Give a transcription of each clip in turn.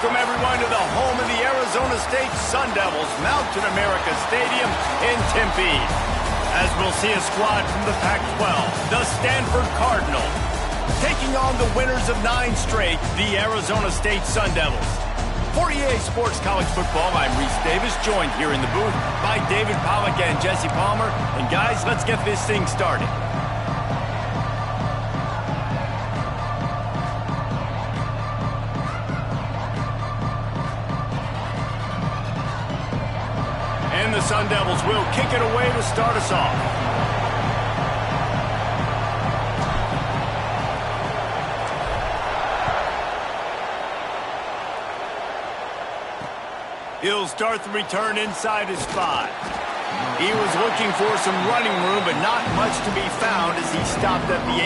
Welcome, everyone, to the home of the Arizona State Sun Devils, Mountain America Stadium in Tempe. As we'll see a squad from the Pac-12, the Stanford Cardinals, taking on the winners of 9 straight, the Arizona State Sun Devils. For EA Sports College Football, I'm Reese Davis, joined here in the booth by David Pollack and Jesse Palmer. And guys, let's get this thing started. And the Sun Devils will kick it away to start us off. He'll start the return inside his 5. He was looking for some running room, but not much to be found as he stopped at the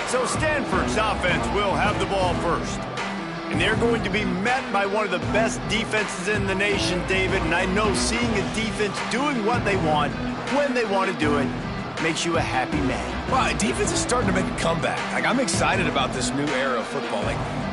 18. So Stanford's offense will have the ball first. And they're going to be met by one of the best defenses in the nation, David. And I know seeing a defense doing what they want, when they want to do it, makes you a happy man. Well, defense is starting to make a comeback. I'm excited about this new era of football.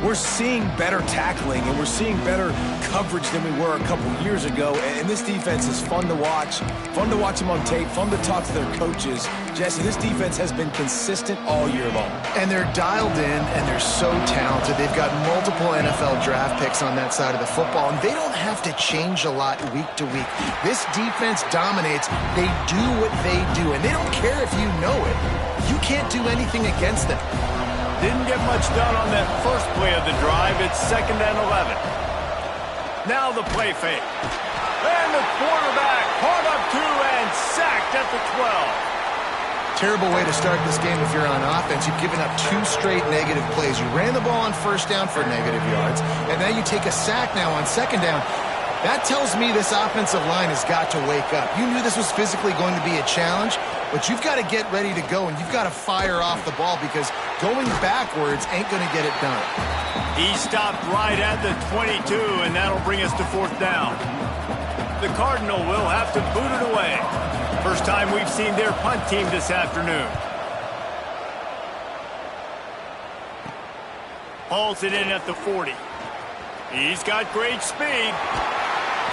We're seeing better tackling, and we're seeing better coverage than we were a couple years ago. And this defense is fun to watch them on tape, fun to talk to their coaches. Jesse, this defense has been consistent all year long. And they're dialed in, and they're so talented. They've got multiple NFL draft picks on that side of the football, and they don't have to change a lot week to week. This defense dominates. They do what they do, and they don't care if you know it. You can't do anything against them. Didn't get much done on that first play of the drive. It's 2nd and 11. Now the play fake. And the quarterback caught up 2 and sacked at the 12. Terrible way to start this game if you're on offense. You've given up 2 straight negative plays. You ran the ball on first down for negative yards, and now you take a sack now on 2nd down. That tells me this offensive line has got to wake up. You knew this was physically going to be a challenge, but you've got to get ready to go, and you've got to fire off the ball because going backwards ain't going to get it done. He stopped right at the 22, and that'll bring us to 4th down. The Cardinal will have to boot it away. First time we've seen their punt team this afternoon. Hauls it in at the 40. He's got great speed.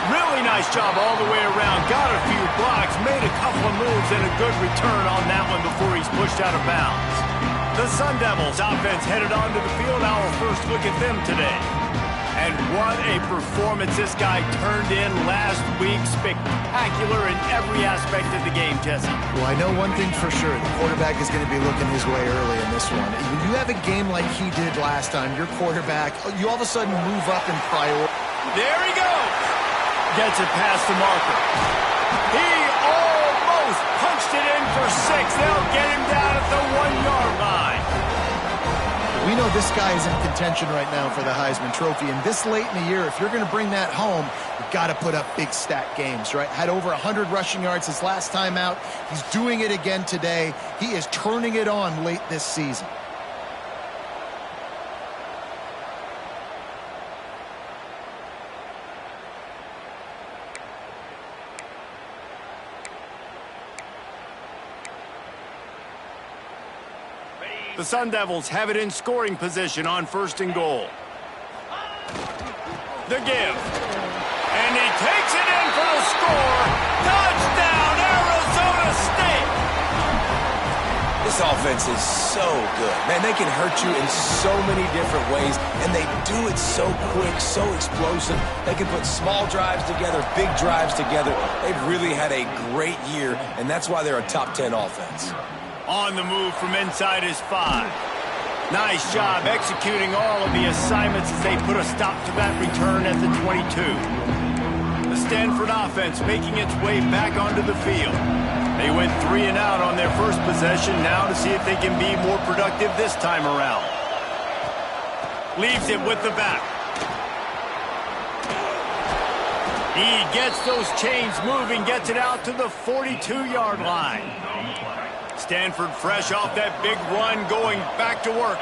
Really nice job all the way around. Got a few blocks, made a couple of moves, and a good return on that one before he's pushed out of bounds. The Sun Devils offense headed onto the field. Our first look at them today. And what a performance this guy turned in last week. Spectacular in every aspect of the game, Jesse. Well, I know one thing for sure. The quarterback is going to be looking his way early in this one. When you have a game like he did last time, your quarterback, you all of a sudden move up in priority. There he goes. Gets it past the marker. He almost punched it in for 6. They'll get him down at the 1-yard line. We know this guy is in contention right now for the Heisman Trophy, and this late in the year, if you're going to bring that home, you've got to put up big stat games, right? Had over 100 rushing yards his last time out. He's doing it again today. He is turning it on late this season. The Sun Devils have it in scoring position on 1st and goal. The give. And he takes it in for the score. Touchdown, Arizona State! This offense is so good. Man, they can hurt you in so many different ways, and they do it so quick, so explosive. They can put small drives together, big drives together. They've really had a great year, and that's why they're a top 10 offense. On the move from inside his 5. Nice job executing all of the assignments as they put a stop to that return at the 22. The Stanford offense making its way back onto the field. They went 3 and out on their first possession, now to see if they can be more productive this time around. Leaves it with the back. He gets those chains moving, gets it out to the 42-yard line. Stanford fresh off that big run, going back to work.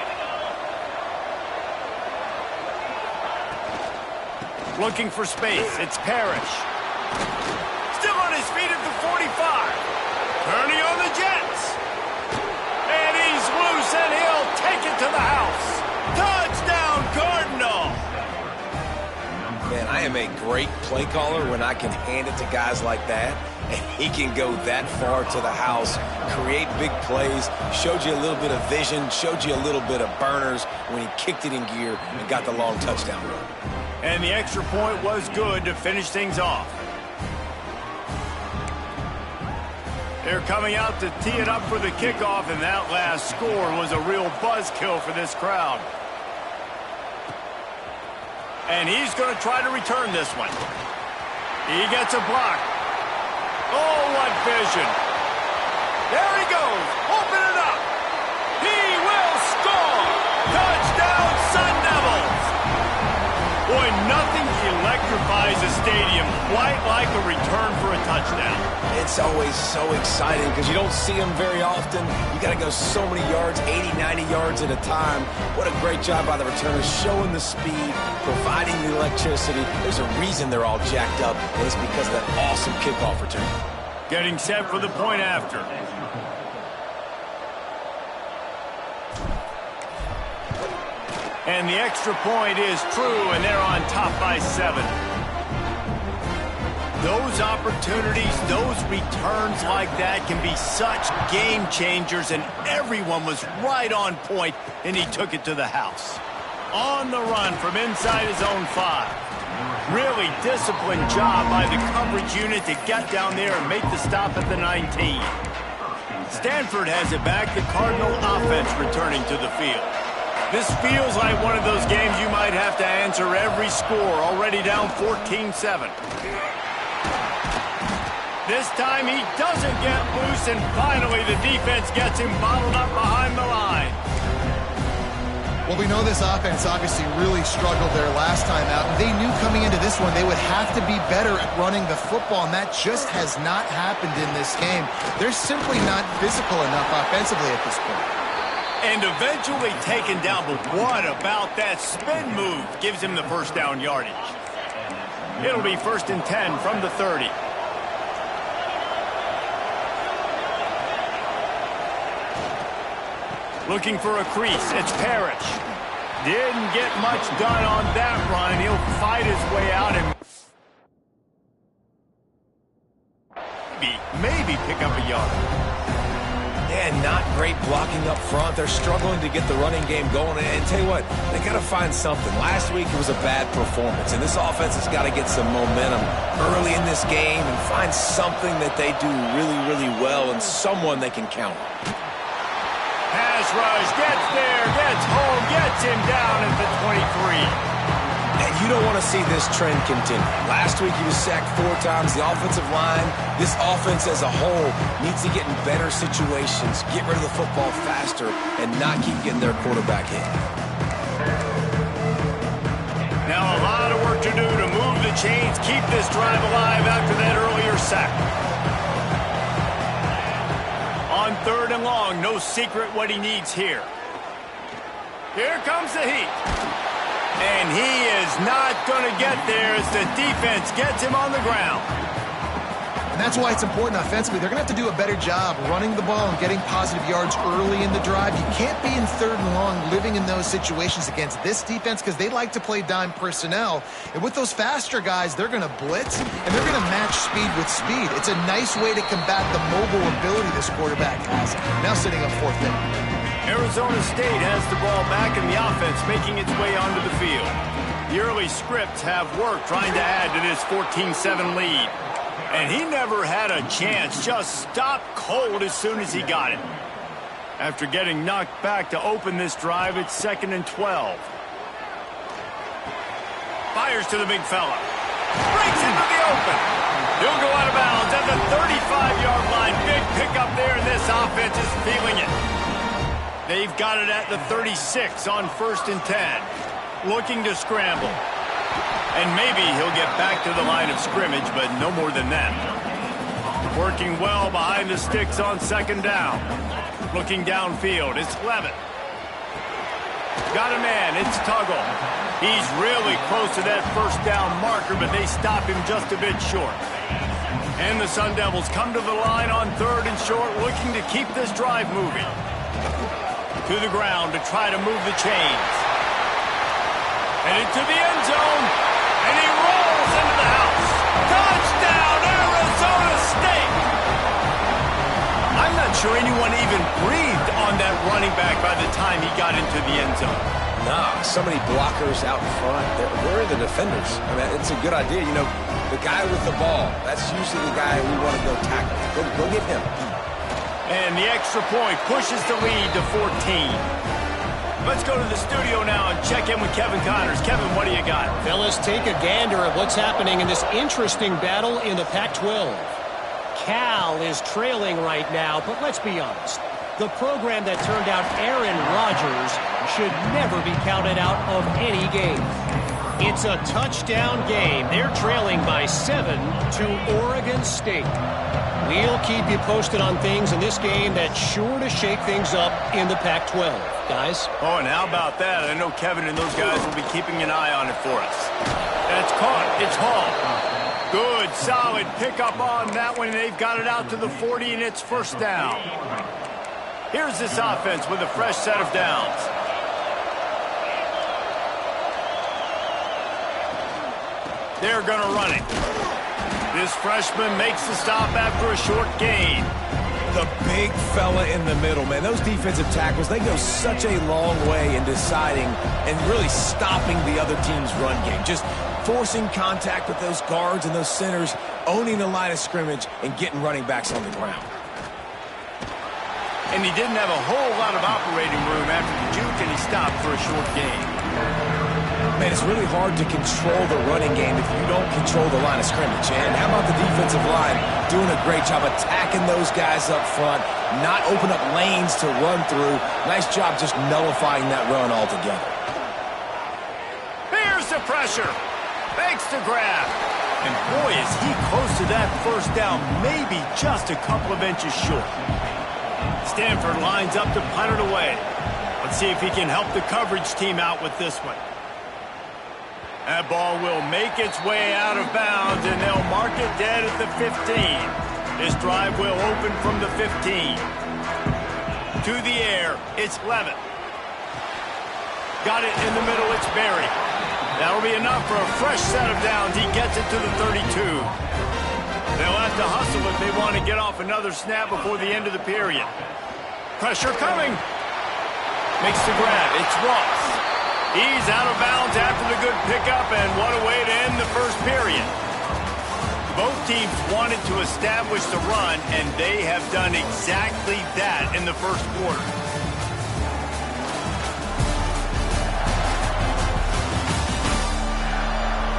Looking for space. It's Parrish. Still on his feet at the 45. Turning on the Jets. And he's loose, and he'll take it to the house. Touchdown, Cardinal. Man, I am a great play caller when I can hand it to guys like that, and he can go that far to the house, create big plays, showed you a little bit of vision, showed you a little bit of burners when he kicked it in gear and got the long touchdown run. And the extra point was good to finish things off. They're coming out to tee it up for the kickoff, and that last score was a real buzzkill for this crowd. And he's going to try to return this one. He gets a block. Oh, what vision. There he goes. Open it up. He will score. Touchdown, Sun Devils. Boy, nothing electrifies a stadium quite like a return for a touchdown. It's always so exciting because you don't see them very often. You got to go so many yards, 80, 90 yards at a time. What a great job by the returners, showing the speed, providing the electricity. There's a reason they're all jacked up, and it's because of that awesome kickoff return. Getting set for the point after. And the extra point is true, and they're on top by 7. Those opportunities, those returns like that can be such game changers, and everyone was right on point, and he took it to the house. On the run from inside his own 5. Really disciplined job by the coverage unit to get down there and make the stop at the 19. Stanford has it back, the Cardinal offense returning to the field. This feels like one of those games you might have to answer every score, already down 14-7. This time he doesn't get loose, and finally the defense gets him bottled up behind the line. Well, we know this offense obviously really struggled there last time out. They knew coming into this one they would have to be better at running the football, and that just has not happened in this game. They're simply not physical enough offensively at this point. And eventually taken down, but what about that spin move? Gives him the first down yardage. It'll be 1st and 10 from the 30. Looking for a crease. It's Parrish. Didn't get much done on that run. He'll fight his way out and maybe pick up a yard. Yeah, not great blocking up front. They're struggling to get the running game going. And tell you what, they got to find something. Last week it was a bad performance, and this offense has got to get some momentum early in this game and find something that they do really, really well and someone they can count on. Pass rush, gets there, gets home, gets him down at the 23. And you don't want to see this trend continue. Last week he was sacked 4 times. The offensive line, this offense as a whole, needs to get in better situations, get rid of the football faster, and not keep getting their quarterback hit. Now a lot of work to do to move the chains, keep this drive alive after that earlier sack. On 3rd and long, no secret what he needs here. Here comes the heat. And he is not going to get there as the defense gets him on the ground. And that's why it's important offensively. They're going to have to do a better job running the ball and getting positive yards early in the drive. You can't be in 3rd and long living in those situations against this defense because they like to play dime personnel. And with those faster guys, they're going to blitz, and they're going to match speed with speed. It's a nice way to combat the mobile ability this quarterback has. Now sitting up 4th down. Arizona State has the ball back in the offense, making its way onto the field. The early scripts have worked trying to add to this 14-7 lead. And he never had a chance, just stopped cold as soon as he got it. After getting knocked back to open this drive, it's 2nd and 12. Fires to the big fella. Breaks into the open. He'll go out of bounds at the 35-yard line. Big pickup there, and this offense is feeling it. They've got it at the 36 on 1st and 10. Looking to scramble. And maybe he'll get back to the line of scrimmage, but no more than that. Working well behind the sticks on 2nd down. Looking downfield, it's Levitt. Got a man, it's Tuggle. He's really close to that 1st down marker, but they stop him just a bit short. And the Sun Devils come to the line on 3rd and short, looking to keep this drive moving. To the ground to try to move the chains. And into the end zone. And he rolls into the house. Touchdown, Arizona State! I'm not sure anyone even breathed on that running back by the time he got into the end zone. Nah, so many blockers out in front. Where are the defenders? I mean, it's a good idea. You know, the guy with the ball, that's usually the guy we want to go tackle. Go get him. And the extra point pushes the lead to 14. Let's go to the studio now and check in with Kevin Connors. Kevin, what do you got? Fellas, take a gander at what's happening in this interesting battle in the Pac-12. Cal is trailing right now, but let's be honest. The program that turned out Aaron Rodgers should never be counted out of any game. It's a touchdown game. They're trailing by 7 to Oregon State. We'll keep you posted on things in this game that's sure to shake things up in the Pac-12. Guys? Oh, and how about that? I know Kevin and those guys will be keeping an eye on it for us. That's caught. It's Hall. Good, solid pickup on that one. They've got it out to the 40, and it's first down. Here's this offense with a fresh set of downs. They're going to run it. This freshman makes the stop after a short gain. The big fella in the middle, man. Those defensive tackles, they go such a long way in deciding and really stopping the other team's run game. Just forcing contact with those guards and those centers, owning the line of scrimmage, and getting running backs on the ground. And he didn't have a whole lot of operating room after the juke, and he stopped for a short gain. Man, it's really hard to control the running game if you don't control the line of scrimmage. And how about the defensive line doing a great job attacking those guys up front, not open up lanes to run through. Nice job just nullifying that run altogether. Here's the pressure. Thanks to grab. And boy, is he close to that first down, maybe just a couple of inches short. Stanford lines up to punt it away. Let's see if he can help the coverage team out with this one. That ball will make its way out of bounds, and they'll mark it dead at the 15. This drive will open from the 15. To the air, it's Levitt. Got it in the middle, it's Berry. That'll be enough for a fresh set of downs. He gets it to the 32. They'll have to hustle if they want to get off another snap before the end of the period. Pressure coming. Makes the grab. It's Ross. He's out of bounds after the good pickup, and what a way to end the first period. Both teams wanted to establish the run, and they have done exactly that in the first quarter.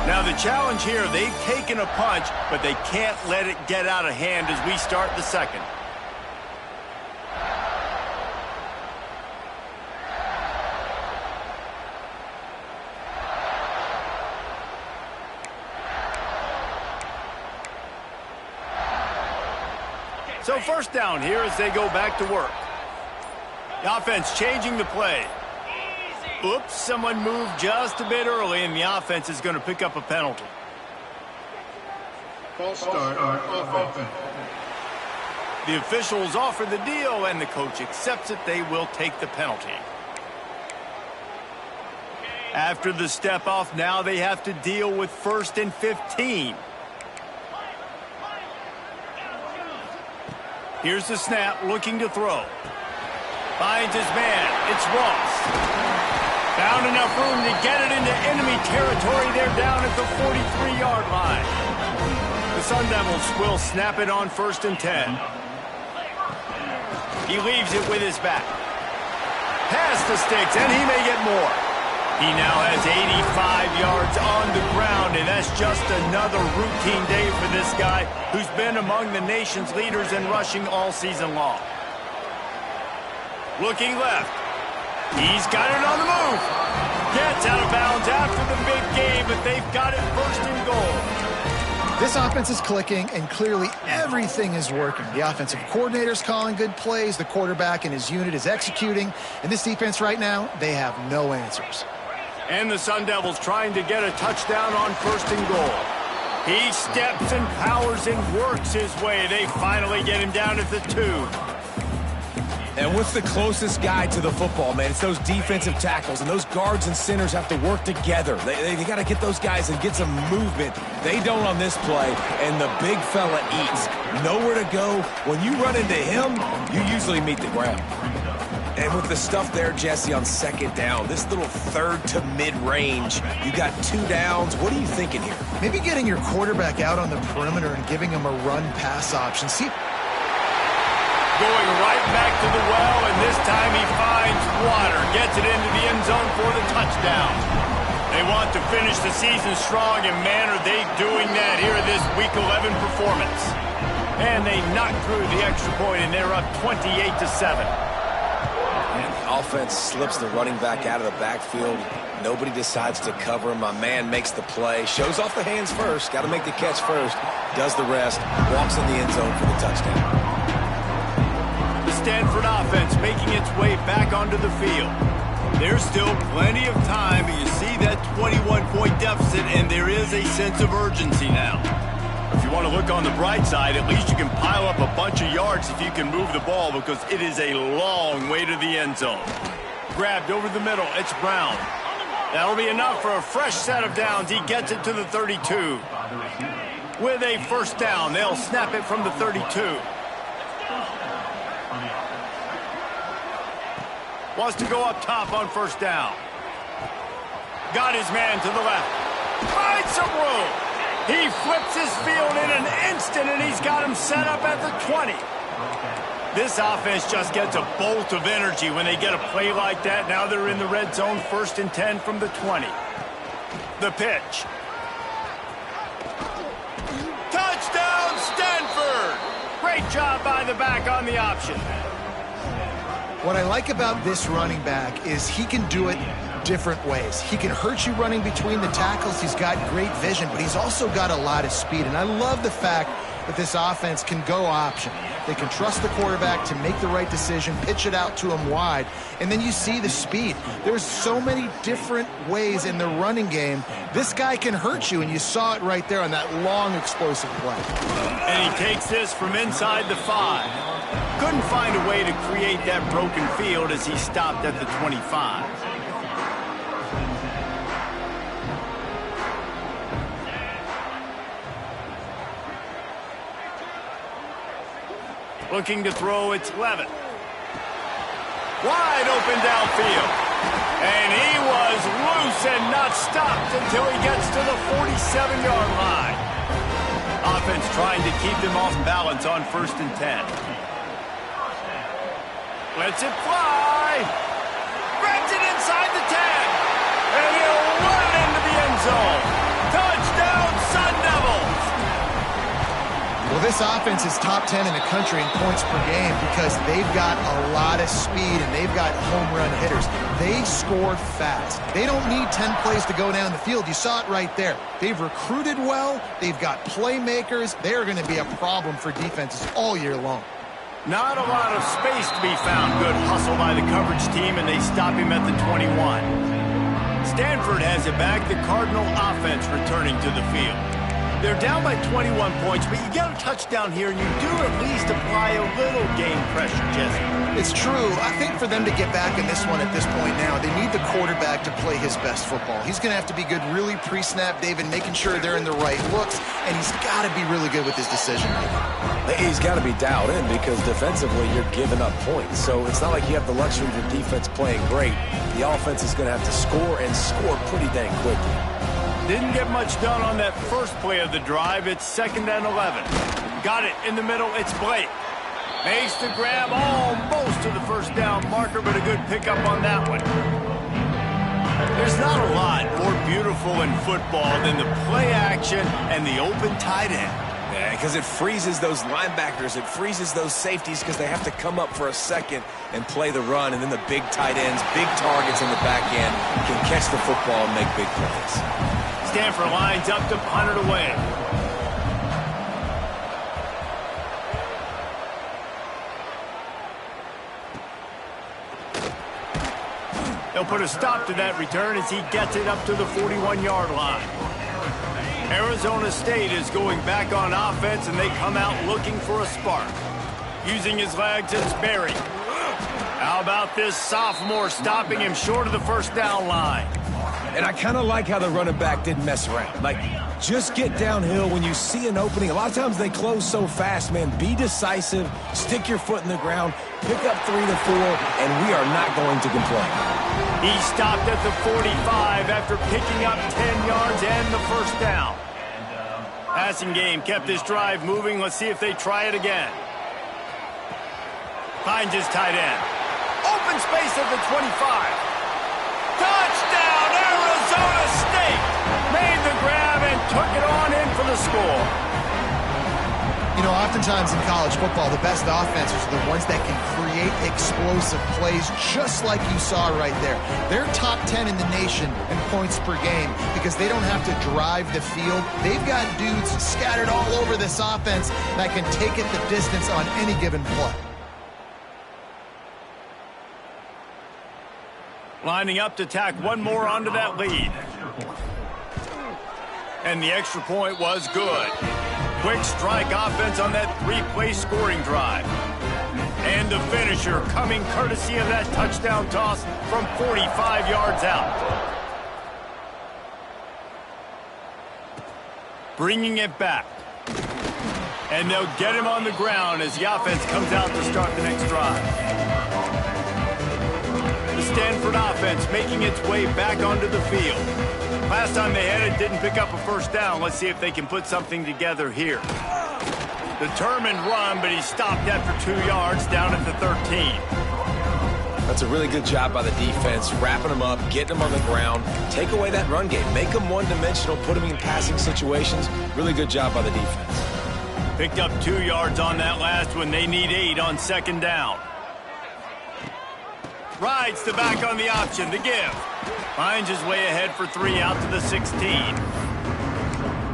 Now the challenge here, they've taken a punch, but they can't let it get out of hand as we start the second. So first down here as they go back to work. The offense changing the play. Oops, someone moved just a bit early, and the offense is going to pick up a penalty. False start on offense. The officials offer the deal, and the coach accepts it. They will take the penalty. After the step off, now they have to deal with 1st and 15. Here's the snap, looking to throw. Finds his man. It's Ross. Found enough room to get it into enemy territory. They're down at the 43-yard line. The Sun Devils will snap it on 1st and 10. He leaves it with his back. Past the sticks, and he may get more. He now has 85 yards on the ground, and that's just another routine day for this guy who's been among the nation's leaders in rushing all season long. Looking left. He's got it on the move. Gets out of bounds after the big game, but they've got it 1st and goal. This offense is clicking, and clearly everything is working. The offensive coordinator's calling good plays. The quarterback and his unit is executing. And this defense right now, they have no answers. And the Sun Devils trying to get a touchdown on 1st and goal. He steps and powers and works his way. They finally get him down at the 2. And what's the closest guy to the football, man? It's those defensive tackles, and those guards and centers have to work together. They got to get those guys and get some movement. They don't on this play, and the big fella eats. Nowhere to go. When you run into him, you usually meet the ground. And with the stuff there, Jesse, on second down, this little third to mid-range, you got 2 downs. What are you thinking here? Maybe getting your quarterback out on the perimeter and giving him a run-pass option. See, going right back to the well, and this time he finds water. Gets it into the end zone for the touchdown. They want to finish the season strong, and man, are they doing that here in this Week 11 performance. And they knock through the extra point, and they're up 28-7. And the offense slips the running back out of the backfield. Nobody decides to cover him. My man makes the play. Shows off the hands first. Got to make the catch first. Does the rest. Walks in the end zone for the touchdown. The Stanford offense making its way back onto the field. There's still plenty of time, but you see that 21-point deficit, and there is a sense of urgency now. If you want to look on the bright side, at least you can pile up a bunch of yards if you can move the ball, because it is a long way to the end zone. Grabbed over the middle, it's Brown. That'll be enough for a fresh set of downs. He gets it to the 32. With a first down, they'll snap it from the 32. Wants to go up top on first down. Got his man to the left. Finds some room. He flips his field in an instant, and he's got him set up at the 20. This offense just gets a bolt of energy when they get a play like that. Now they're in the red zone, 1st and 10 from the 20. The pitch. Touchdown, Stanford! Great job by the back on the option. what I like about this running back is he can do it different ways. He can hurt you running between the tackles. He's got great vision, but he's also got a lot of speed. And I love the fact that this offense can go option. They can trust the quarterback to make the right decision, pitch it out to him wide, and then you see the speed. There's so many different ways in the running game. This guy can hurt you, and you saw it right there on that long, explosive play. And he takes this from inside the 5. Couldn't find a way to create that broken field as he stopped at the 25. Looking to throw, it's Levitt. Wide open downfield. And he was loose and not stopped until he gets to the 47-yard line. Offense trying to keep them off balance on 1st and 10. Lets it fly. Grabs it inside the 10. And he'll run it into the end zone. Touchdown, Sun Devils. Well, this offense is top 10 in the country in points per game because they've got a lot of speed and they've got home run hitters. They score fast. They don't need 10 plays to go down the field. You saw it right there. They've recruited well. They've got playmakers. They're going to be a problem for defenses all year long. Not a lot of space to be found. Good hustle by the coverage team, and they stop him at the 21. Stanford has it back. The Cardinal offense returning to the field. They're down by 21 points, but you get a touchdown here, and you do at least apply a little game pressure, Jesse. It's true. I think for them to get back in this one at this point now, they need the quarterback to play his best football. He's going to have to be good really pre-snap, David, making sure they're in the right looks, and he's got to be really good with his decision-making. He's got to be dialed in because defensively you're giving up points. So it's not like you have the luxury of your defense playing great. The offense is going to have to score and score pretty dang quickly. Didn't get much done on that first play of the drive. It's 2nd and 11. Got it in the middle. It's Blake. Makes the grab almost to the first down marker, but a good pickup on that one. There's not a lot more beautiful in football than the play action and the open tight end. Yeah, because it freezes those linebackers. It freezes those safeties because they have to come up for a second and play the run. And then the big tight ends, big targets in the back end can catch the football and make big plays. Stanford lines up to punt it away. They'll put a stop to that return as he gets it up to the 41-yard line. Arizona State is going back on offense, and they come out looking for a spark. Using his legs, it's Berry. How about this sophomore stopping him short of the first down line? And I kind of like how the running back didn't mess around. Like, just get downhill when you see an opening. A lot of times they close so fast, man. Be decisive, stick your foot in the ground, pick up 3 to 4, and we are not going to complain. He stopped at the 45 after picking up 10 yards and the first down. Passing game kept this drive moving. Let's see if they try it again. Finds his tight end. Open space at the 25. Touchdown, Arizona State! Made the grab and took it on in for the score. You know, oftentimes in college football, the best offenses are the ones that can create explosive plays, just like you saw right there. They're top 10 in the nation in points per game because they don't have to drive the field. They've got dudes scattered all over this offense that can take it the distance on any given play. Lining up to tack one more onto that lead. And the extra point was good. Quick strike offense on that 3-play scoring drive. And the finisher coming courtesy of that touchdown toss from 45 yards out. Bringing it back. And they'll get him on the ground as the offense comes out to start the next drive. The Stanford offense making its way back onto the field. Last time they had it, didn't pick up a first down. Let's see if they can put something together here. Determined run, but he stopped after 2 yards down at the 13. That's a really good job by the defense, wrapping them up, getting them on the ground. Take away that run game. Make them one-dimensional, put them in passing situations. Really good job by the defense. Picked up 2 yards on that last one. They need 8 on second down. Rides the back on the option, the give. Finds his way ahead for 3 out to the 16.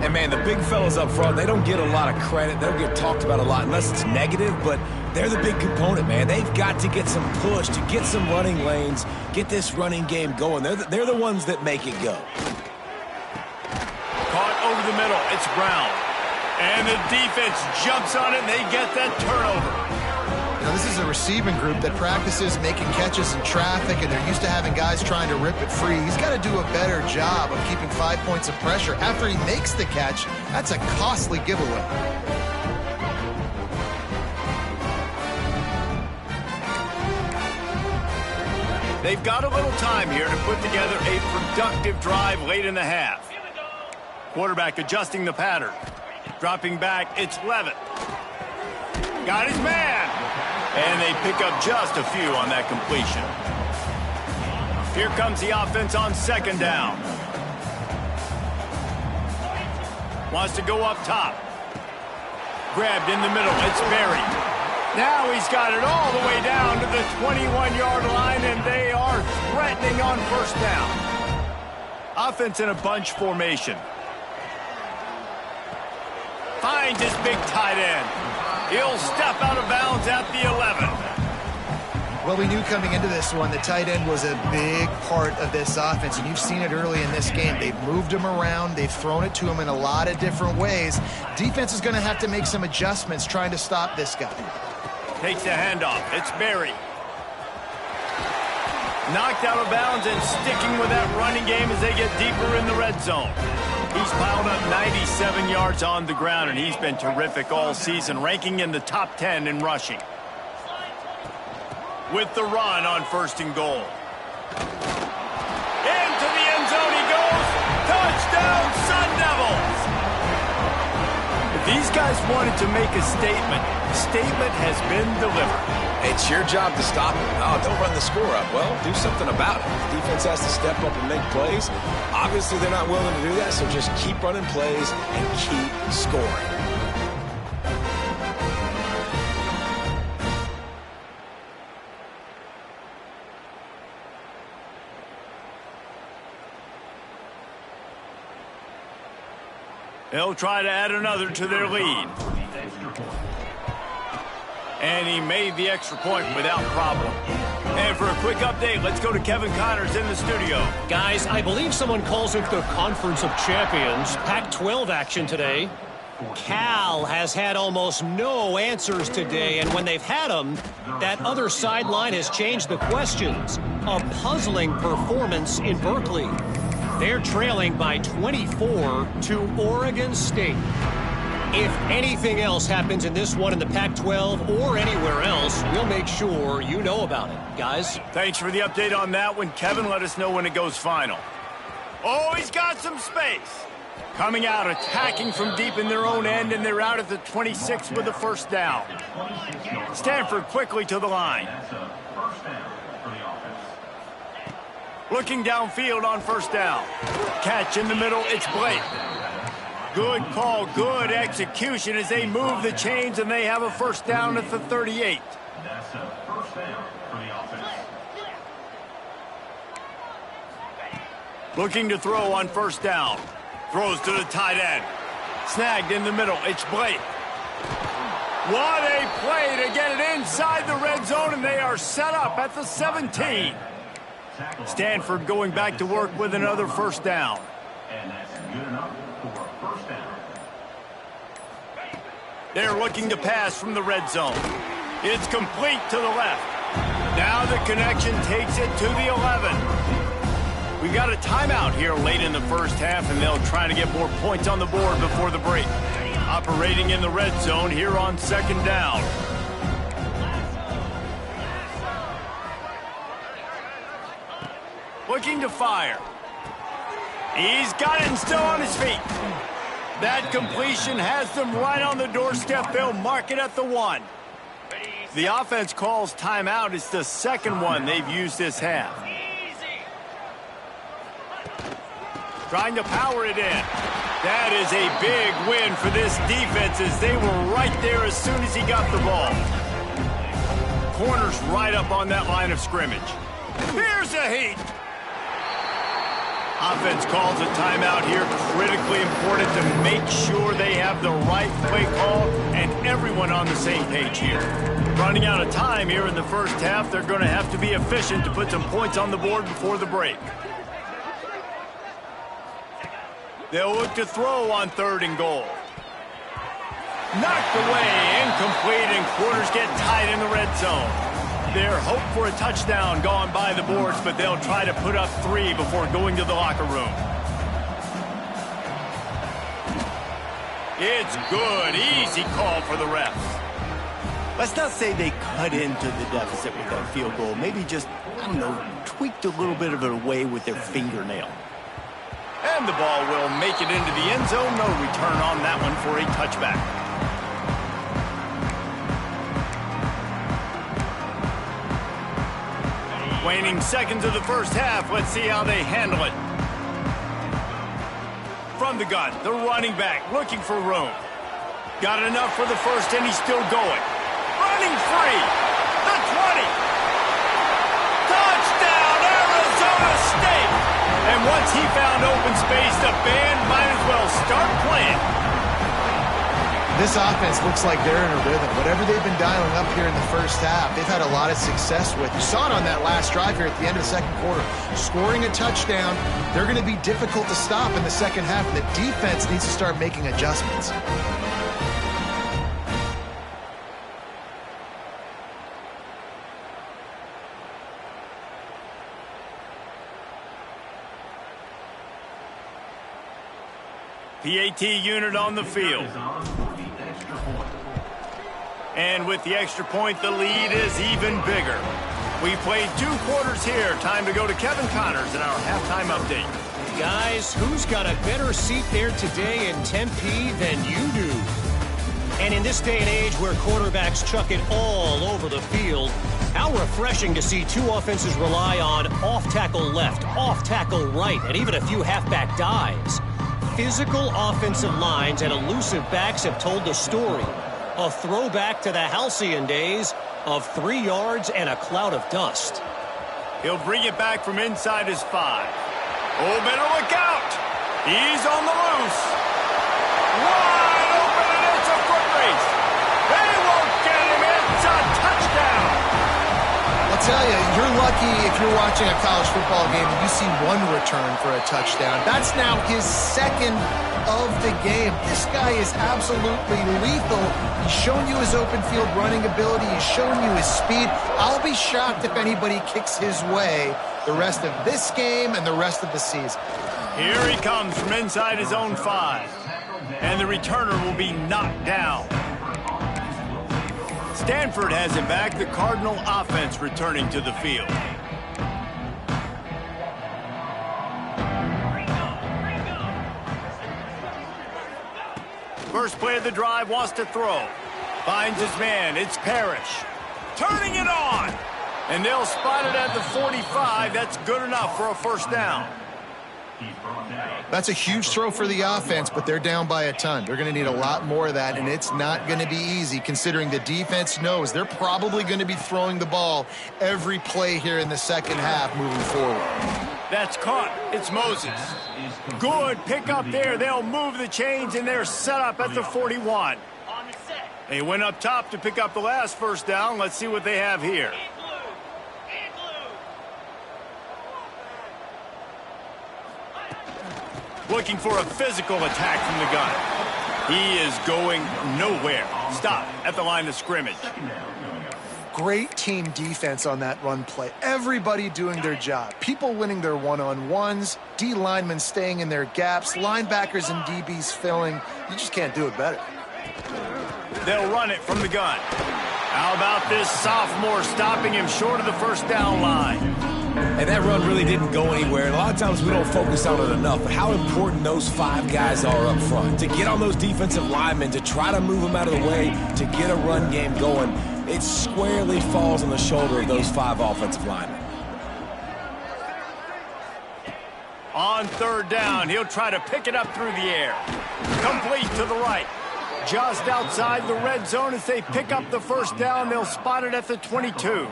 And, man, the big fellas up front, they don't get a lot of credit. They don't get talked about a lot unless it's negative, but they're the big component, man. They've got to get some push, to get some running lanes, get this running game going. They're the ones that make it go. Caught over the middle. It's Brown. And the defense jumps on it, and they get that turnover. Now, this is a receiving group that practices making catches in traffic, and they're used to having guys trying to rip it free. He's got to do a better job of keeping 5 points of pressure. After he makes the catch, that's a costly giveaway. They've got a little time here to put together a productive drive late in the half. Quarterback adjusting the pattern. Dropping back, it's Levitt. Got his man. And they pick up just a few on that completion. Here comes the offense on second down. Wants to go up top. Grabbed in the middle. It's Berry. Now he's got it all the way down to the 21-yard line, and they are threatening on first down. Offense in a bunch formation. Finds his big tight end. He'll step out of bounds at the 11. Well, we knew coming into this one the tight end was a big part of this offense, and you've seen it early in this game. They've moved him around. They've thrown it to him in a lot of different ways. Defense is going to have to make some adjustments trying to stop this guy. Takes the handoff. It's Berry. Knocked out of bounds and sticking with that running game as they get deeper in the red zone. He's piled up 97 yards on the ground, and he's been terrific all season, ranking in the top 10 in rushing. With the run on first and goal. Into the end zone he goes. Touchdown, Sun Devils! If these guys wanted to make a statement, the statement has been delivered. It's your job to stop it. Oh, don't run the score up. Well, do something about it. The defense has to step up and make plays. Obviously, they're not willing to do that, so just keep running plays and keep scoring. They'll try to add another to their lead. And he made the extra point without problem. And for a quick update, let's go to Kevin Connors in the studio. Guys, I believe someone calls it the Conference of Champions. Pac-12 action today. Cal has had almost no answers today, and when they've had them, that other sideline has changed the questions. A puzzling performance in Berkeley. They're trailing by 24 to Oregon State. If anything else happens in this one in the Pac-12 or anywhere else, we'll make sure you know about it, guys. Thanks for the update on that one, Kevin. Let us know when it goes final. Oh, he's got some space. Coming out, attacking from deep in their own end, and they're out at the 26 with a first down. Stanford quickly to the line. Looking downfield on first down. Catch in the middle, it's Blake. Good call, good execution as they move the chains, and they have a first down at the 38. That's a first down for the offense. Looking to throw on first down. Throws to the tight end. Snagged in the middle. It's Blake. What a play to get it inside the red zone, and they are set up at the 17. Stanford going back to work with another first down. And that's good enough for a first down. They're looking to pass from the red zone. It's complete to the left. Now the connection takes it to the 11. We got a timeout here late in the first half, and they'll try to get more points on the board before the break. Operating in the red zone here on second down. Looking to fire. He's got it and still on his feet. That completion has them right on the doorstep. They'll mark it at the 1. The offense calls timeout. It's the second one they've used this half. Trying to power it in. That is a big win for this defense as they were right there as soon as he got the ball. Corners right up on that line of scrimmage. Here's a heat. Offense calls a timeout here. Critically important to make sure they have the right play call and everyone on the same page here. Running out of time here in the first half. They're going to have to be efficient to put some points on the board before the break. They'll look to throw on 3rd and goal. Knocked away, incomplete, and quarters get tight in the red zone. Their hope for a touchdown gone by the boards, but they'll try to put up 3 before going to the locker room. It's good. Easy call for the refs. Let's not say they cut into the deficit with that field goal. Maybe just, I don't know, tweaked a little bit of it away with their fingernail. And the ball will make it into the end zone. No return on that one for a touchback. Waning seconds of the first half. Let's see how they handle it. From the gun, the running back looking for room. Got enough for the first, and he's still going. Running free. The 20. Touchdown, Arizona State. And once he found open space, the band might as well start playing. This offense looks like they're in a rhythm. Whatever they've been dialing up here in the first half, they've had a lot of success with. You saw it on that last drive here at the end of the second quarter. Scoring a touchdown, they're going to be difficult to stop in the second half. The defense needs to start making adjustments. PAT unit on the field. And with the extra point, the lead is even bigger. We played 2 quarters here. Time to go to Kevin Connors in our halftime update. Guys, who's got a better seat there today in Tempe than you do? And in this day and age where quarterbacks chuck it all over the field, how refreshing to see 2 offenses rely on off-tackle left, off-tackle right, and even a few halfback dives. Physical offensive lines and elusive backs have told the story. A throwback to the halcyon days of 3 yards and a cloud of dust. He'll bring it back from inside his 5. Oh, better look out. He's on the loose. Wide open, and it's a foot race. They won't get him. It's a touchdown. Let's tell you, you're lucky if you're watching a college football game and you see one return for a touchdown. That's now his second of the game. This guy is absolutely lethal. He's shown you his open field running ability. He's shown you his speed. I'll be shocked if anybody kicks his way the rest of this game and the rest of the season. Here he comes from inside his own 5. And the returner will be knocked down. Stanford has it back. The Cardinal offense returning to the field. First play of the drive, wants to throw. Finds his man. It's Parrish. Turning it on. And they'll spot it at the 45. That's good enough for a first down. That's a huge throw for the offense, but they're down by a ton. They're going to need a lot more of that, and it's not going to be easy considering the defense knows they're probably going to be throwing the ball every play here in the second half moving forward. That's caught. It's Moses. Good pick up there. They'll move the chains, and they're set up at the 41. They went up top to pick up the last first down. Let's see what they have here. Looking for a physical attack from the gun. He is going nowhere. Stop at the line of scrimmage. Great team defense on that run play. Everybody doing their job. People winning their one-on-ones, D linemen staying in their gaps, linebackers and DBs filling. You just can't do it better. They'll run it from the gun. How about this sophomore stopping him short of the first down line? And that run really didn't go anywhere. And a lot of times we don't focus on it enough, but how important those 5 guys are up front. To get on those defensive linemen, to try to move them out of the way, to get a run game going, it squarely falls on the shoulder of those 5 offensive linemen. On third down, he'll try to pick it up through the air. Complete to the right. Just outside the red zone as they pick up the first down. They'll spot it at the 22.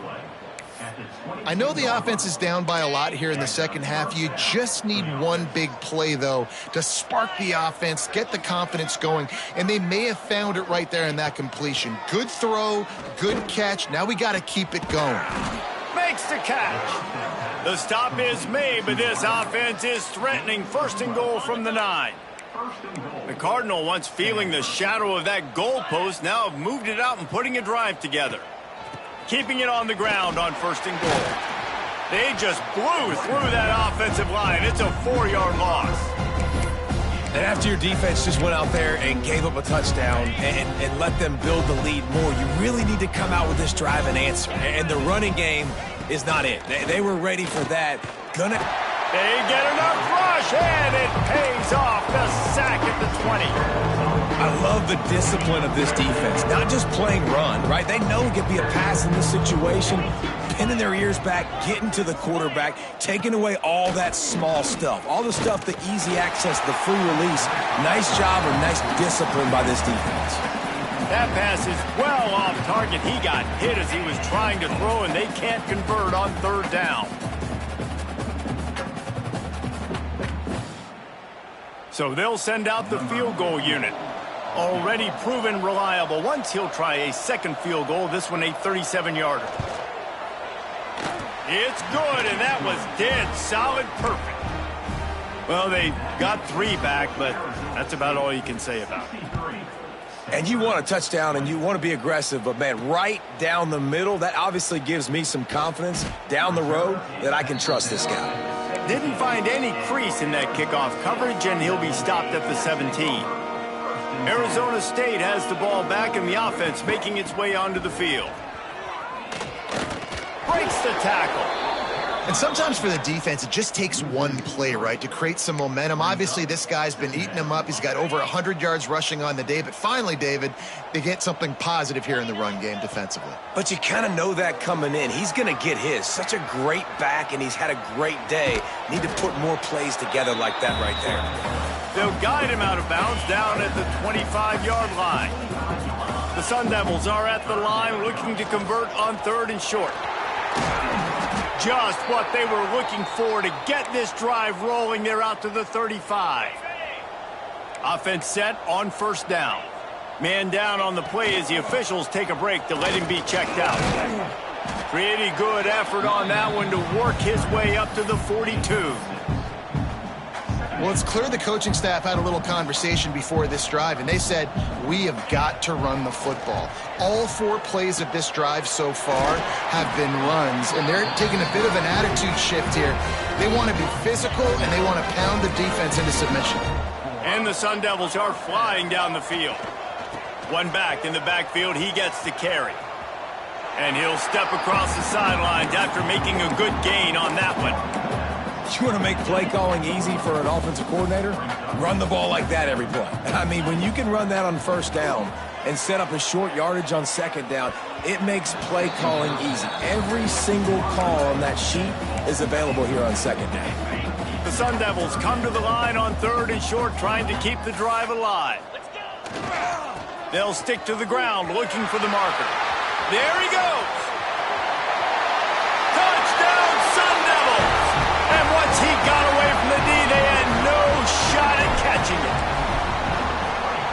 I know the offense is down by a lot here in the second half. You just need one big play, though, to spark the offense, get the confidence going, and they may have found it right there in that completion. Good throw, good catch. Now we got to keep it going. Makes the catch. The stop is made, but this offense is threatening. First and goal from the 9. The Cardinal, once feeling the shadow of that goalpost, now have moved it out and putting a drive together. Keeping it on the ground on first and goal. They just blew through that offensive line. It's a 4-yard loss. And after your defense just went out there and gave up a touchdown and let them build the lead more, you really need to come out with this drive and answer. And the running game is not it. They were ready for that. They get enough rush, and it pays off. The sack at the 20. I love the discipline of this defense. Not just playing run, right? They know it could be a pass in this situation, pinning their ears back, getting to the quarterback, taking away all that small stuff, all the stuff, the easy access, the free release. Nice job and nice discipline by this defense. That pass is well off target. He got hit as he was trying to throw, and they can't convert on third down. So they'll send out the field goal unit. Already proven reliable. Once he'll try a second field goal, this one a 37-yarder. It's good, and that was dead solid perfect. Well, they got 3 back, but that's about all you can say about it. And you want a touchdown and you want to be aggressive, but man, right down the middle, that obviously gives me some confidence down the road that I can trust this guy. Didn't find any crease in that kickoff coverage, and he'll be stopped at the 17. Arizona State has the ball back, and the offense making its way onto the field. Breaks the tackle. And sometimes for the defense, it just takes one play, right, to create some momentum. Obviously, this guy's been eating them up. He's got over 100 yards rushing on the day. But finally, David, they get something positive here in the run game defensively. But you kind of know that coming in. He's going to get his. Such a great back, and he's had a great day. Need to put more plays together like that right there. They'll guide him out of bounds down at the 25-yard line. The Sun Devils are at the line looking to convert on third and short. Just what they were looking for to get this drive rolling. They're out to the 35. Offense set on first down. Man down on the play as the officials take a break to let him be checked out. Pretty good effort on that one to work his way up to the 42. Well, it's clear the coaching staff had a little conversation before this drive, and they said, we have got to run the football. All 4 plays of this drive so far have been runs, and they're taking a bit of an attitude shift here. They want to be physical, and they want to pound the defense into submission. And the Sun Devils are flying down the field. One back in the backfield, he gets the carry. And he'll step across the sidelines after making a good gain on that one. You want to make play calling easy for an offensive coordinator? Run the ball like that every play. I mean, when you can run that on first down and set up a short yardage on second down, it makes play calling easy. Every single call on that sheet is available here on second down. The Sun Devils come to the line on 3rd and short, trying to keep the drive alive. They'll stick to the ground, looking for the marker. There he goes. Touchdown, Sun Devils! And once he got away from the D, they had no shot at catching it.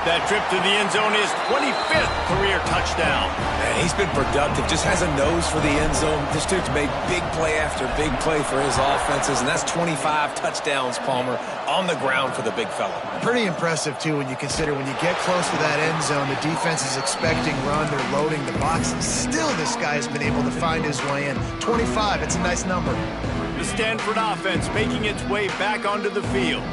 That trip to the end zone is 25th career touchdown. Man, he's been productive, just has a nose for the end zone. This dude's made big play after big play for his offenses, and that's 25 touchdowns, Palmer, on the ground for the big fella. Pretty impressive, too, when you consider when you get close to that end zone, the defense is expecting run, they're loading the box. Still, this guy has been able to find his way in. 25, it's a nice number. The Stanford offense making its way back onto the field.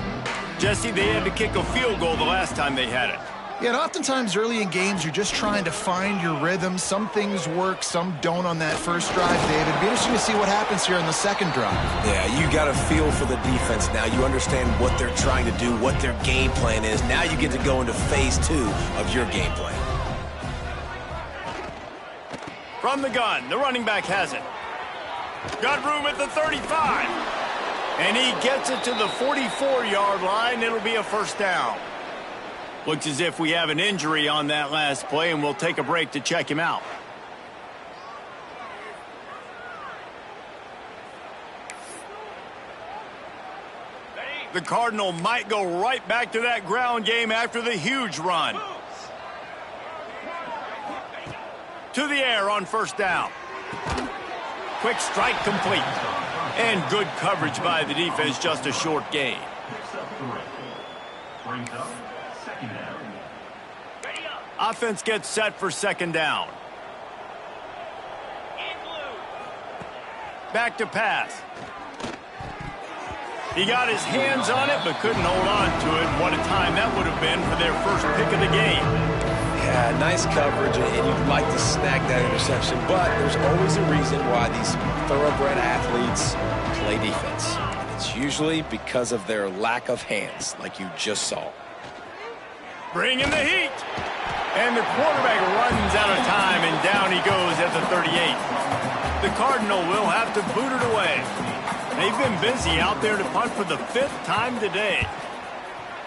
Jesse, they had to kick a field goal the last time they had it. Yeah, and oftentimes early in games, you're just trying to find your rhythm. Some things work, some don't on that first drive, David. It'd be interesting to see what happens here on the second drive. Yeah, you got a feel for the defense now. You understand what they're trying to do, what their game plan is. Now you get to go into phase 2 of your game plan. From the gun, the running back has it. Got room at the 35. And he gets it to the 44-yard line. It'll be a first down. Looks as if we have an injury on that last play, and we'll take a break to check him out. The Cardinal might go right back to that ground game after the huge run. To the air on first down. Quick strike complete. And good coverage by the defense, just a short gain. Offense gets set for second down. Back to pass. He got his hands on it, but couldn't hold on to it. What a time that would have been for their first pick of the game. Yeah, nice coverage, and you'd like to snag that interception, but there's always a reason why these thoroughbred athletes play defense. It's usually because of their lack of hands, like you just saw. Bring in the heat. And the quarterback runs out of time, and down he goes at the 38. The Cardinal will have to boot it away. They've been busy out there to punt for the 5th time today.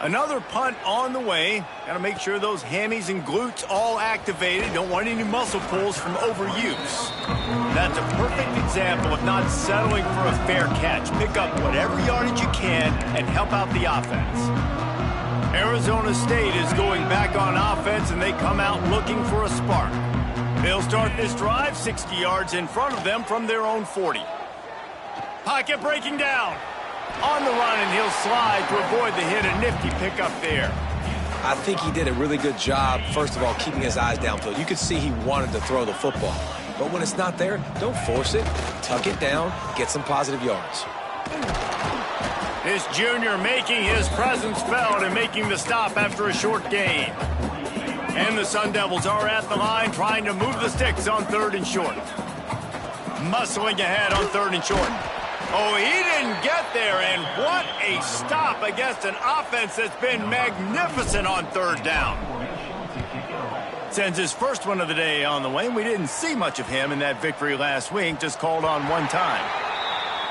Another punt on the way. Got to make sure those hammies and glutes all activated. Don't want any muscle pulls from overuse. That's a perfect example of not settling for a fair catch. Pick up whatever yardage you can and help out the offense. Arizona State is going back on offense, and they come out looking for a spark. They'll start this drive 60 yards in front of them from their own 40. Pocket breaking down. On the run, and he'll slide to avoid the hit. A nifty pickup there. I think he did a really good job, first of all, keeping his eyes downfield. You could see he wanted to throw the football. But when it's not there, don't force it. Tuck it down, get some positive yards. This junior making his presence felt and making the stop after a short gain. And the Sun Devils are at the line trying to move the sticks on 3rd and short. Muscling ahead on 3rd and short. Oh, he didn't get there, and what a stop against an offense that's been magnificent on 3rd down. Sends his first one of the day on the way. We didn't see much of him in that victory last week, just called on one time.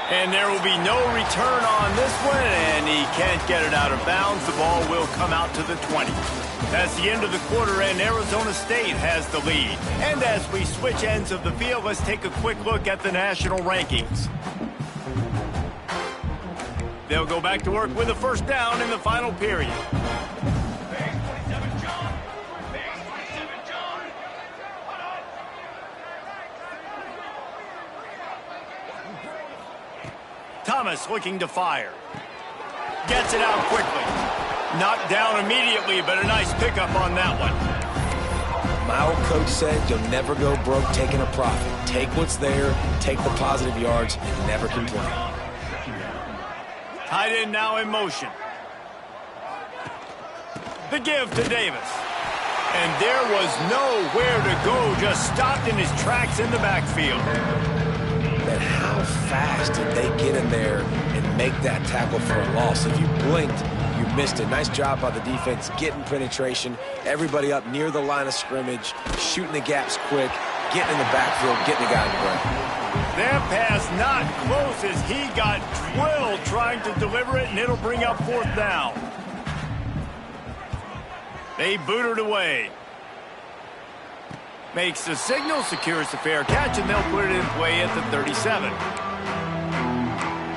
And there will be no return on this one, and he can't get it out of bounds. The ball will come out to the 20. That's the end of the quarter, and Arizona State has the lead. And as we switch ends of the field, let's take a quick look at the national rankings. They'll go back to work with a first down in the final period. Thomas looking to fire. Gets it out quickly. Knocked down immediately, but a nice pickup on that one. My old coach said you'll never go broke taking a profit. Take what's there, take the positive yards, and never complain. Tight end now in motion. The give to Davis. And there was nowhere to go, just stopped in his tracks in the backfield. But how fast did they get in there and make that tackle for a loss? If you blinked, you missed it. Nice job by the defense, getting penetration, everybody up near the line of scrimmage, shooting the gaps quick, getting in the backfield, getting the guy in the ground. That pass not close as he got drilled trying to deliver it, and it'll bring up 4th down. They boot it away. Makes the signal, secures the fair catch, and they'll put it in play at the 37.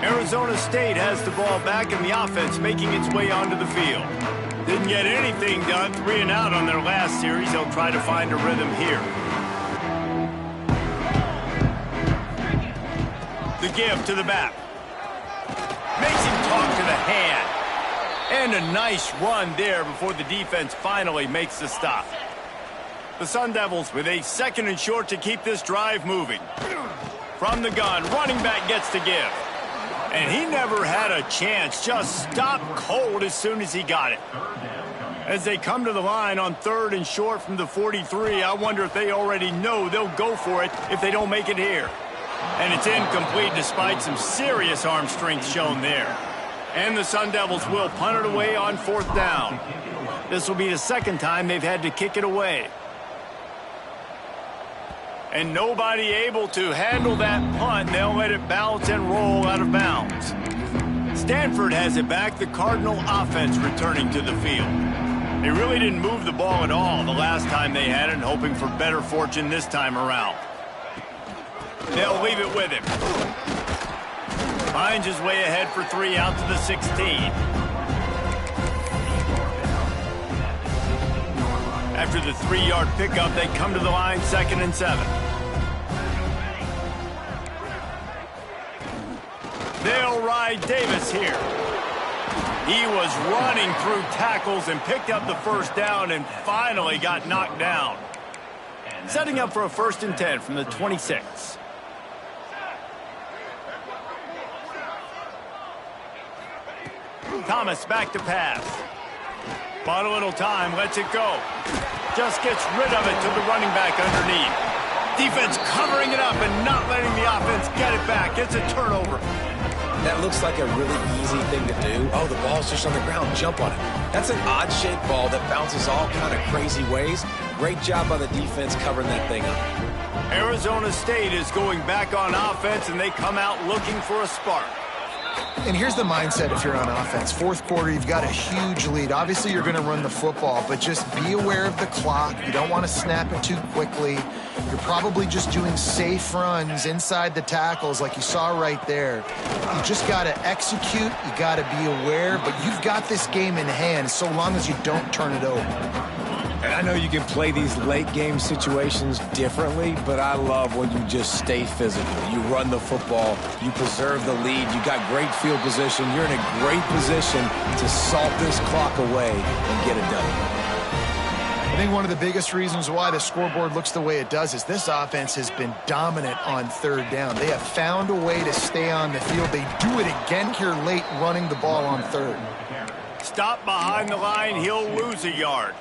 Arizona State has the ball back in the offense, making its way onto the field. Didn't get anything done, 3 and out on their last series. They'll try to find a rhythm here. The give to the back. Makes him talk to the hand. And a nice run there before the defense finally makes the stop. The Sun Devils with a 2nd and short to keep this drive moving. From the gun, running back gets to give. And he never had a chance, just stopped cold as soon as he got it. As they come to the line on 3rd and short from the 43, I wonder if they already know they'll go for it if they don't make it here. And it's incomplete despite some serious arm strength shown there. And the Sun Devils will punt it away on 4th down. This will be the 2nd time they've had to kick it away. And nobody able to handle that punt. They'll let it bounce and roll out of bounds. Stanford has it back. The Cardinal offense returning to the field. They really didn't move the ball at all the last time they had it, hoping for better fortune this time around. They'll leave it with him. Finds his way ahead for 3 out to the 16. After the 3-yard pickup, they come to the line 2nd and 7. They'll ride Davis here. He was running through tackles and picked up the 1st down and finally got knocked down. Setting up for a 1st and 10 from the 26. Thomas back to pass. Bought a little time, lets it go. Just gets rid of it to the running back underneath. Defense covering it up and not letting the offense get it back. It's a turnover. That looks like a really easy thing to do. Oh, the ball's just on the ground. Jump on it. That's an odd-shaped ball that bounces all kind of crazy ways. Great job by the defense covering that thing up. Arizona State is going back on offense, and they come out looking for a spark. And here's the mindset if you're on offense. 4th quarter, you've got a huge lead. Obviously, you're going to run the football, but just be aware of the clock. You don't want to snap it too quickly. You're probably just doing safe runs inside the tackles like you saw right there. You just got to execute. You got to be aware, but you've got this game in hand so long as you don't turn it over. And I know you can play these late-game situations differently, but I love when you just stay physical. You run the football, you preserve the lead, you got great field position, you're in a great position to salt this clock away and get it done. I think one of the biggest reasons why the scoreboard looks the way it does is this offense has been dominant on 3rd down. They have found a way to stay on the field. They do it again here late, running the ball on 3rd. Stop behind the line, he'll lose a yard.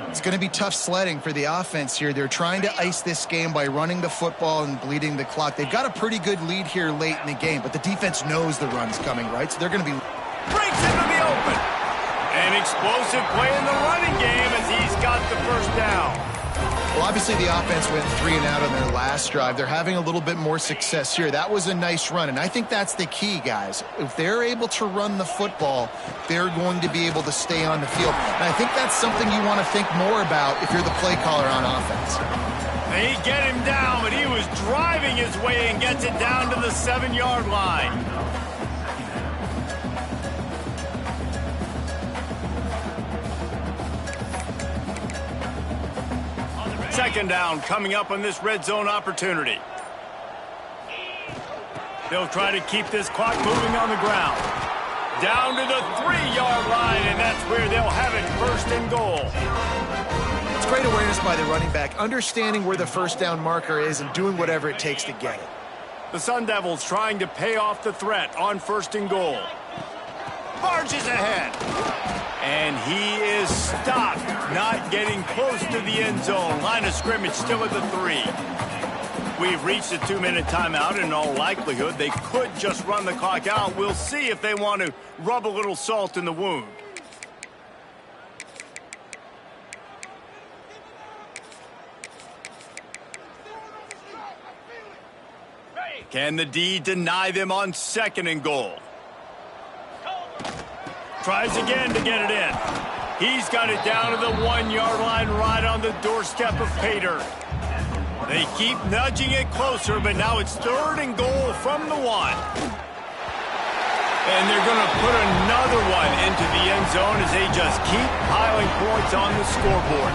It's going to be tough sledding for the offense here. They're trying to ice this game by running the football and bleeding the clock. They've got a pretty good lead here late in the game, but the defense knows the run's coming, right? So they're going to be... Breaks into the open. An explosive play in the running game as he's got the 1st down. Well, obviously the offense went 3 and out on their last drive. They're having a little bit more success here. That was a nice run, and I think that's the key, guys. If they're able to run the football, they're going to be able to stay on the field. And I think that's something you want to think more about if you're the play caller on offense. They get him down, but he was driving his way and gets it down to the 7-yard line. Second down coming up on this red zone opportunity. They'll try to keep this clock moving on the ground. Down to the 3-yard line, and that's where they'll have it, 1st and goal. It's great awareness by the running back, understanding where the first down marker is and doing whatever it takes to get it. The Sun Devils trying to pay off the threat on 1st and goal. Marches ahead. And he is stopped, not getting close to the end zone. Line of scrimmage still at the 3. We've reached a 2-minute timeout, and in all likelihood, they could just run the clock out. We'll see if they want to rub a little salt in the wound. Can the D deny them on 2nd and goal? Tries again to get it in. He's got it down to the 1-yard line, right on the doorstep of pay dirt. They keep nudging it closer, but now it's 3rd and goal from the 1. And they're going to put another one into the end zone as they just keep piling points on the scoreboard.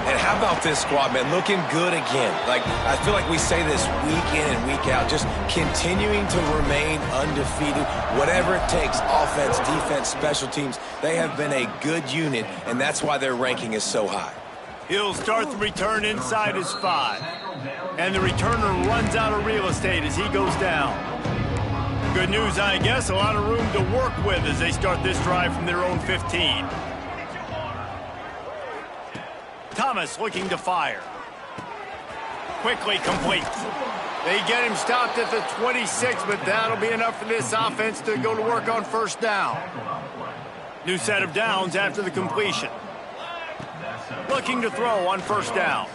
And how about this squad, man? Looking good again. I feel like we say this week in and week out, just continuing to remain undefeated. Whatever it takes, offense, defense, special teams, they have been a good unit, and that's why their ranking is so high. He'll start the return inside his 5. And the returner runs out of real estate as he goes down. Good news, I guess, a lot of room to work with as they start this drive from their own 15. Thomas looking to fire. Quickly complete. They get him stopped at the 26, but that'll be enough for this offense to go to work on 1st down. New set of downs after the completion. Looking to throw on 1st down.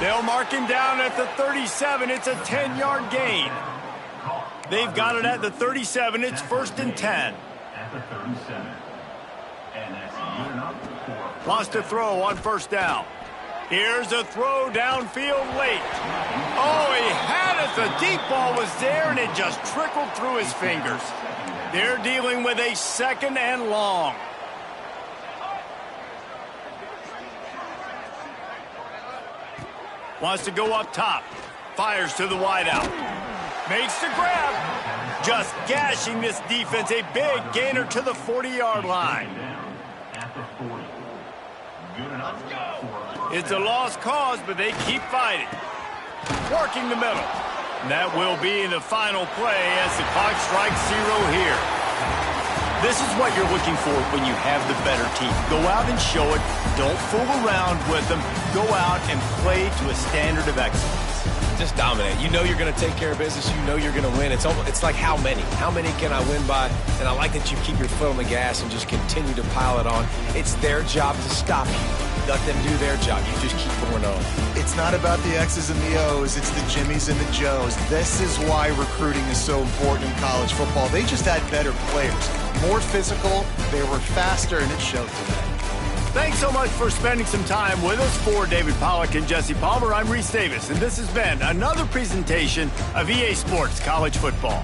They'll mark him down at the 37. It's a 10-yard gain. They've got it at the 37. It's 1st and 10. At the 37. And that's good enough for Wants to throw on 1st down. Here's a throw downfield late. Oh, he had it. The deep ball was there, and it just trickled through his fingers. They're dealing with a 2nd and long. Wants to go up top. Fires to the wideout. Makes the grab. Just gashing this defense. A big gainer to the 40-yard line. at the 40. Good enough for It's a lost cause, but they keep fighting. Working the middle. And that will be the final play as the clock strikes 0 here. This is what you're looking for when you have the better team. Go out and show it. Don't fool around with them. Go out and play to a standard of excellence. Just dominate. You know you're going to take care of business. You know you're going to win. It's like how many? How many can I win by? And I like that you keep your foot on the gas and just continue to pile it on. It's their job to stop you. Let them do their job. You just keep going on. It's not about the X's and the O's. It's the Jimmies and the Joes. This is why recruiting is so important in college football. They just had better players. More physical. They were faster, and it showed today. Thanks so much for spending some time with us. For David Pollack and Jesse Palmer, I'm Reese Davis, and this has been another presentation of EA Sports College Football.